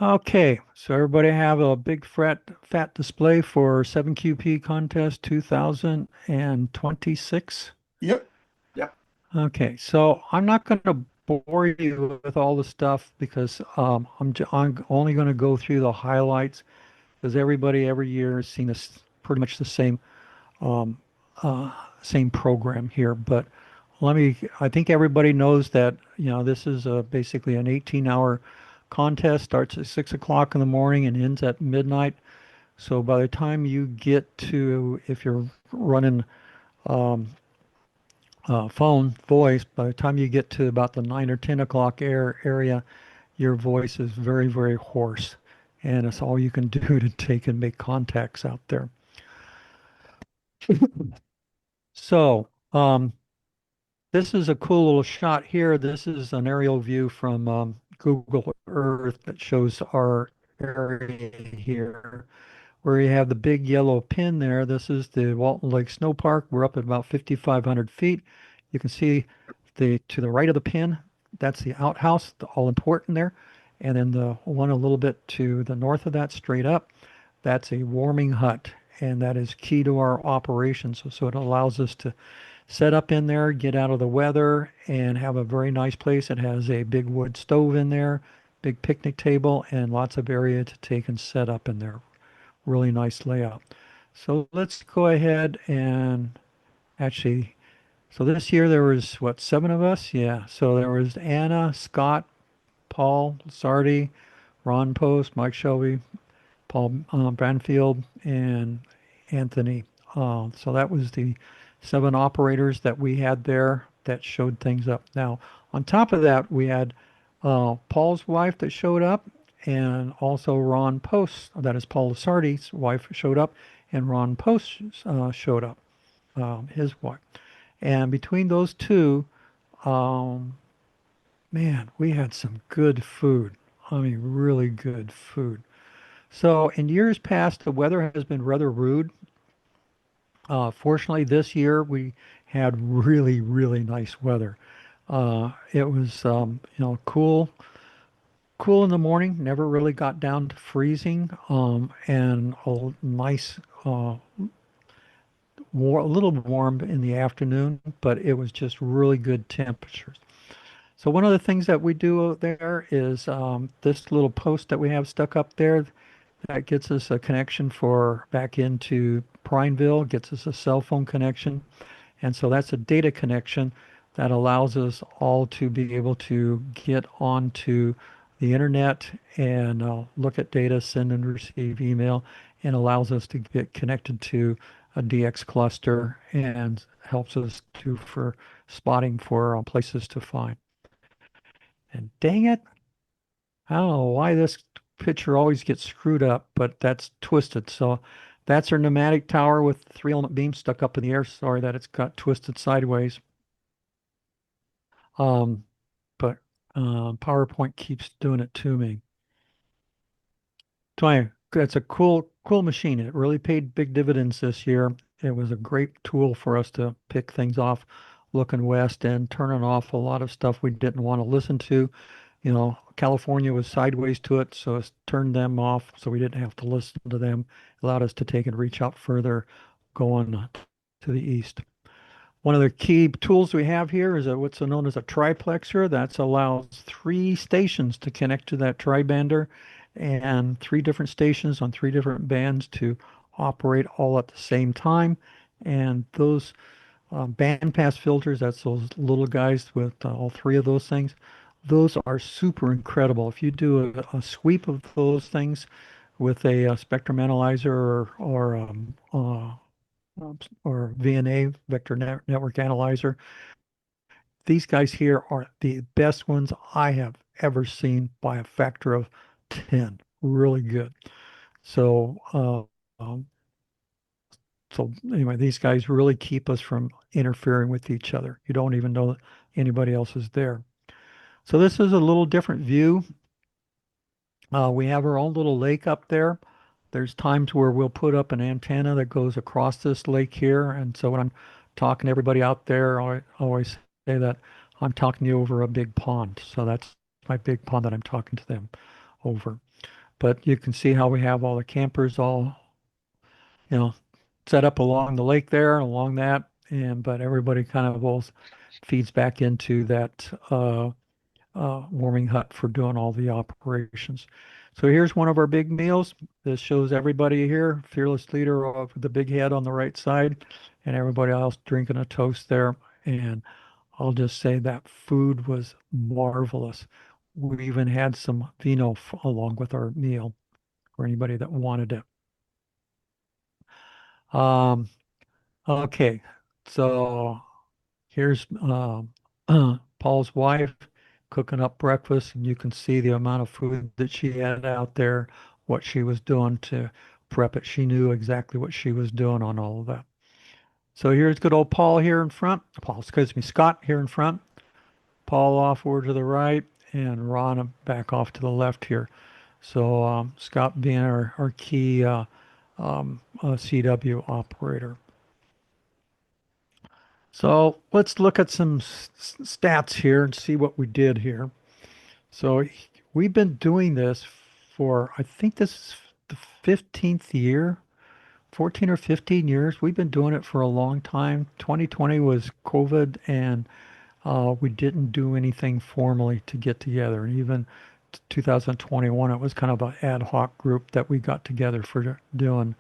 Okay, so everybody have a big fat display for 7QP contest 2026. Yep. Yep. Okay, so I'm not going to bore you with all the stuff because I'm only going to go through the highlights because everybody every year has seen this pretty much the um, uh, same program here. But I think everybody knows that, this is basically an 18-hour contest, starts at 6 o'clock in the morning and ends at midnight. So by the time you get to, if you're running um, phone voice, by the time you get to about the 9 or 10 o'clock area, your voice is very, very hoarse. And it's all you can do to take and make contacts out there. So, this is a cool little shot here. This is an aerial view from Google Earth that shows our area here, where you have the big yellow pin there. This is the Walton Lake Snow Park. We're up at about 5,500 feet. You can see to the right of the pin, that's the outhouse, the all important there. And then the one a little bit to the north of that, straight up, that's a warming hut. And that is key to our operations. So it allows us to set up in there, get out of the weather, and have a very nice place. It has a big wood stove in there, big picnic table, and lots of area to take and set up in there. Really nice layout. So let's go ahead and actually, so this year there was what, seven of us? Yeah. So there was Anna, Scott, Paul, Sardi, Ron Post, Mike Shelby, Paul Branfield, and Anthony. So that was the seven operators that we had there that showed things up. Now, on top of that, we had Paul's wife that showed up, and also Ron Post, that is Paul Sardi's wife, showed up, and Ron Post showed up, his wife. And between those two, um, man, we had some good food. I mean, really good food. So in years past, the weather has been rather rude. Fortunately, this year we had really, really nice weather. It was, cool in the morning, never really got down to freezing, and a nice, a little warm in the afternoon, but it was just really good temperatures. So one of the things that we do there is this little post that we have stuck up there that gets us a connection for back into Prineville, gets us a cell phone connection. And so that's a data connection that allows us all to be able to get onto the internet and look at data, send and receive email, and allows us to get connected to a DX cluster and helps us to for spotting for places to find. And dang it, I don't know why this picture always gets screwed up, but that's twisted. So that's our pneumatic tower with three element beam stuck up in the air. Sorry that it's got twisted sideways. Um, but PowerPoint keeps doing it to me. So anyway, it's a cool machine. It really paid big dividends this year. It was a great tool for us to pick things off looking west and turning off a lot of stuff we didn't want to listen to. California was sideways to it, so it's turned them off so we didn't have to listen to them. Allowed us to take and reach out further going to the east. One of the key tools we have here is what's known as a triplexer. That allows three stations to connect to that tribander and three different stations on three different bands to operate all at the same time. And those bandpass filters, that's those little guys with all three of those things, those are super incredible. If you do a sweep of those things with a spectrum analyzer or VNA, Network Analyzer. These guys here are the best ones I have ever seen by a factor of 10. Really good. So, um, so anyway, these guys really keep us from interfering with each other. You don't even know that anybody else is there. So this is a little different view. We have our own little lake up there. There's times where we'll put up an antenna that goes across this lake here. And so when I'm talking to everybody out there, I always say that I'm talking to you over a big pond. So that's my big pond that I'm talking to them over. But you can see how we have all the campers all, you know, set up along the lake there, along that, and but everybody kind of all feeds back into that warming hut for doing all the operations. So here's one of our big meals. This shows everybody here, fearless leader of the big head on the right side, and everybody else drinking a toast there. And I'll just say that food was marvelous. We even had some vino along with our meal for anybody that wanted it. Um, okay, so here's Paul's wife cooking up breakfast, and you can see the amount of food that she had out there, what she was doing to prep it. She knew exactly what she was doing on all of that. So here's good old Paul here in front. Paul, excuse me, Scott here in front. Paul off over to the right, and Ron back off to the left here. So Scott being our key CW operator. So let's look at some stats here and see what we did here. So we've been doing this for, I think this is the 15th year, 14 or 15 years. We've been doing it for a long time. 2020 was COVID, and we didn't do anything formally to get together. And even 2021, it was kind of an ad hoc group that we got together for doing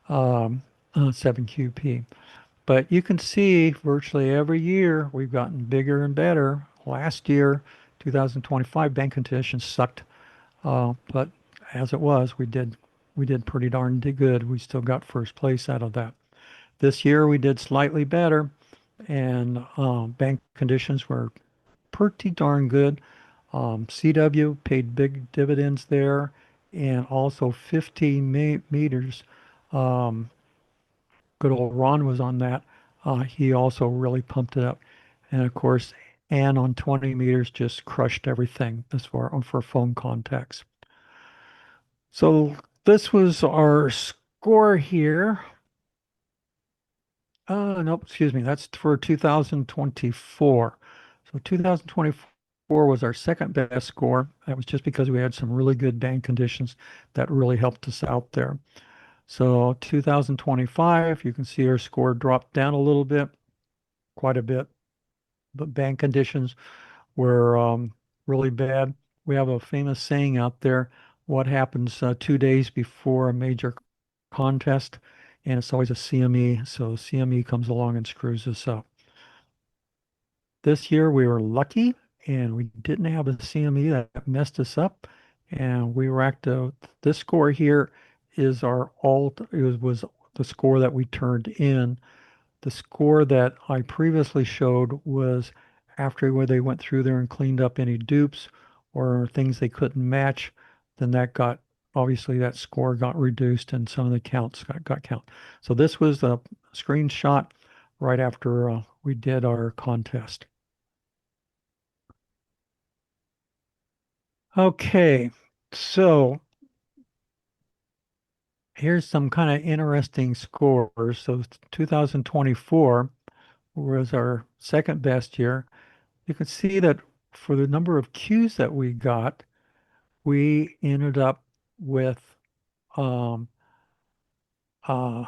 um, 7QP. But you can see virtually every year we've gotten bigger and better. Last year, 2025, bank conditions sucked, but as it was, we did pretty darn good. We still got first place out of that. This year we did slightly better, and bank conditions were pretty darn good. CW paid big dividends there, and also 15 meters. Um, Good old Ron was on that. He also really pumped it up. And of course, Ann on 20 meters just crushed everything as far for phone contacts. So this was our score here. Nope, excuse me. That's for 2024. So 2024 was our second best score. That was just because we had some really good bank conditions that really helped us out there. So 2025, you can see our score dropped down a little bit, quite a bit, but bank conditions were really bad. We have a famous saying out there, what happens 2 days before a major contest? And it's always a CME. So CME comes along and screws us up. This year we were lucky and we didn't have a CME that messed us up. And we racked out this score here is our alt, was the score that we turned in. The score that I previously showed was after where they went through there and cleaned up any dupes or things they couldn't match, then that got, obviously that score got reduced and some of the counts got count. So this was a screenshot right after we did our contest. Okay, so here's some kind of interesting scores. So 2024 was our second best year. You can see that for the number of Qs that we got, we ended up with um, uh,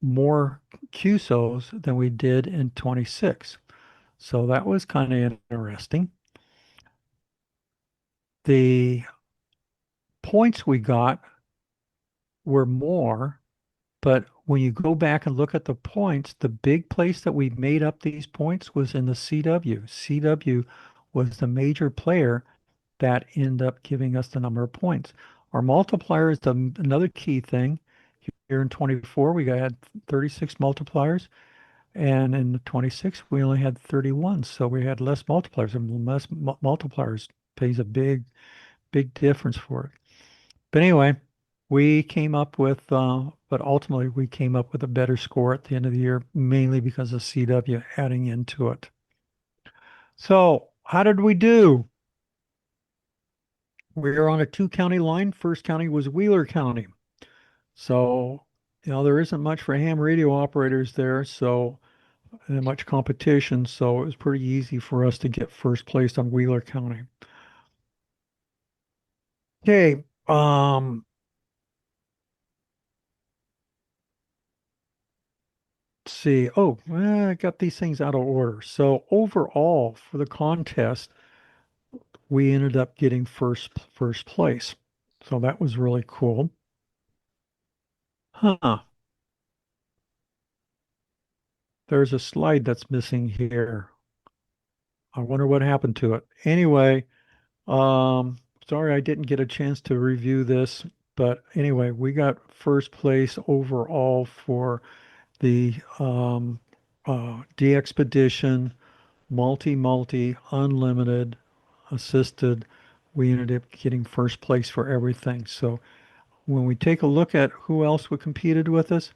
more QSOs than we did in 26. So that was kind of interesting. The points we got were more, but when you go back and look at the points, the big place that we made up these points was in the CW. CW was the major player that ended up giving us the number of points. Our multiplier is another key thing. Here in 24, we had 36 multipliers, and in 26, we only had 31. So we had less multipliers, and less multipliers pays a big difference for it. But anyway, we came up with, but ultimately we came up with a better score at the end of the year, mainly because of CW adding into it. So how did we do? We were on a two-county line. First county was Wheeler County. So, there isn't much for ham radio operators there, so and much competition. So it was pretty easy for us to get first place on Wheeler County. Okay, let's see. Oh, I got these things out of order. So overall for the contest, we ended up getting first place. So that was really cool. Huh. There's a slide that's missing here. I wonder what happened to it. Anyway, um, sorry I didn't get a chance to review this, but anyway, we got first place overall for the DXpedition, multi, unlimited, assisted. We ended up getting first place for everything. So when we take a look at who else we competed with us,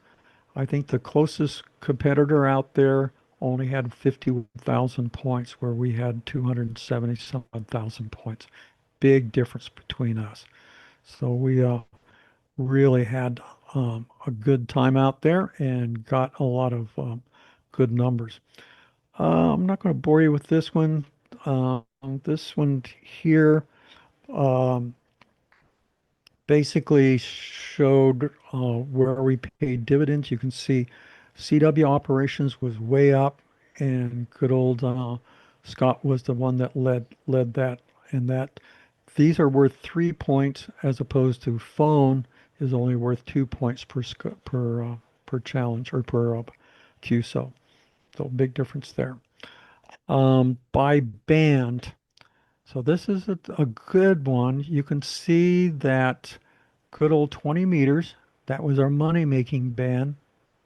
I think the closest competitor out there only had 50,000 points, where we had 277,000 points. Big difference between us. So we really had a good time out there and got a lot of good numbers. I'm not going to bore you with this one. Um, this one here. Um, basically showed where we paid dividends. You can see CW operations was way up, and good old Scott was the one that led that. And that these are worth 3 points, as opposed to phone is only worth 2 points per challenge, or per QSO. So big difference there. By band. So this is a good one. You can see that good old 20 meters. That was our money-making band,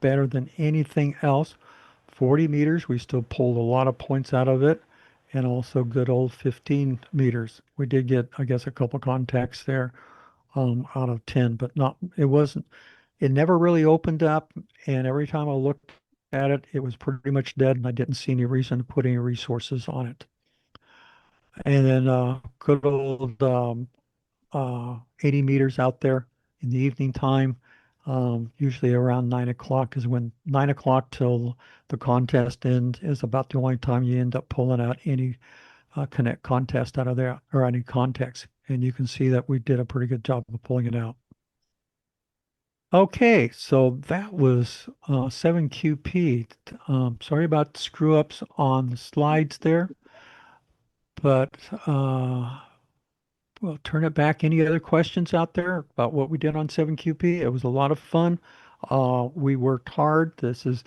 better than anything else. 40 meters, we still pulled a lot of points out of it. And also good old 15 meters. We did get, I guess, a couple contacts there out of 10, but not, it never really opened up. And every time I looked at it, it was pretty much dead, and I didn't see any reason to put any resources on it. And then good old 80 meters out there in the evening time. Usually around 9 o'clock is when 9 o'clock till the contest ends is about the only time you end up pulling out any connect contest out of there, or any contacts. And you can see that we did a pretty good job of pulling it out. Okay, so that was 7QP. Sorry about the screw ups on the slides there, but we'll turn it back. Any other questions out there about what we did on 7QP? It was a lot of fun. We worked hard. This is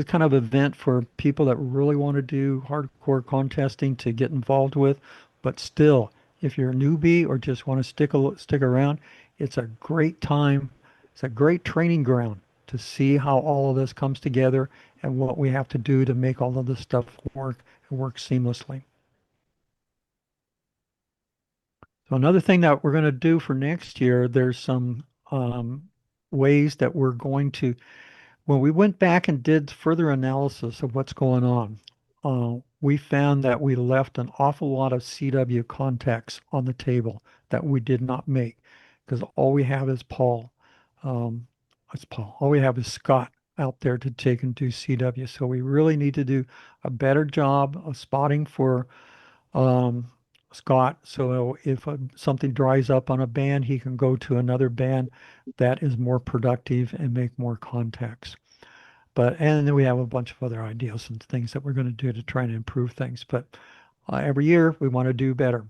kind of event for people that really want to do hardcore contesting to get involved with. But still, if you're a newbie or just want to stick around, it's a great time. It's a great training ground to see how all of this comes together and what we have to do to make all of this stuff work and work seamlessly. So another thing that we're going to do for next year, there's some ways that we're going to, when we went back and did further analysis of what's going on, we found that we left an awful lot of CW contacts on the table that we did not make, because all we have is Paul. Um, it's Paul. All we have is Scott out there to take and do CW. So we really need to do a better job of spotting for um, Scott. So if something dries up on a band, he can go to another band that is more productive and make more contacts. And then we have a bunch of other ideas and things that we're going to do to try and improve things. But every year we want to do better.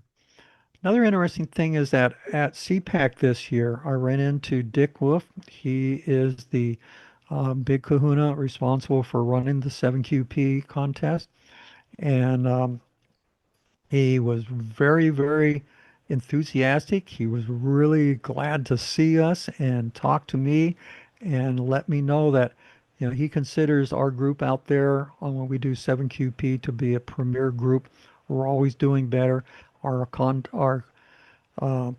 Another interesting thing is that at CPAC this year, I ran into Dick Wolf. He is the big kahuna responsible for running the 7QP contest. And he was very, very enthusiastic. He was really glad to see us and talk to me and let me know that, he considers our group out there on when we do 7QP to be a premier group. We're always doing better. Our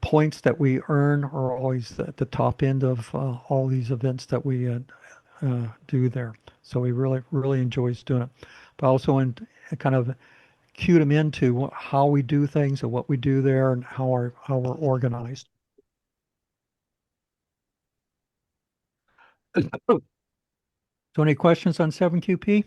points that we earn are always at the top end of all these events that we do there. So he really, really enjoys doing it. But also in kind of cued him into how we do things and what we do there and how we're organized. So any questions on 7QP?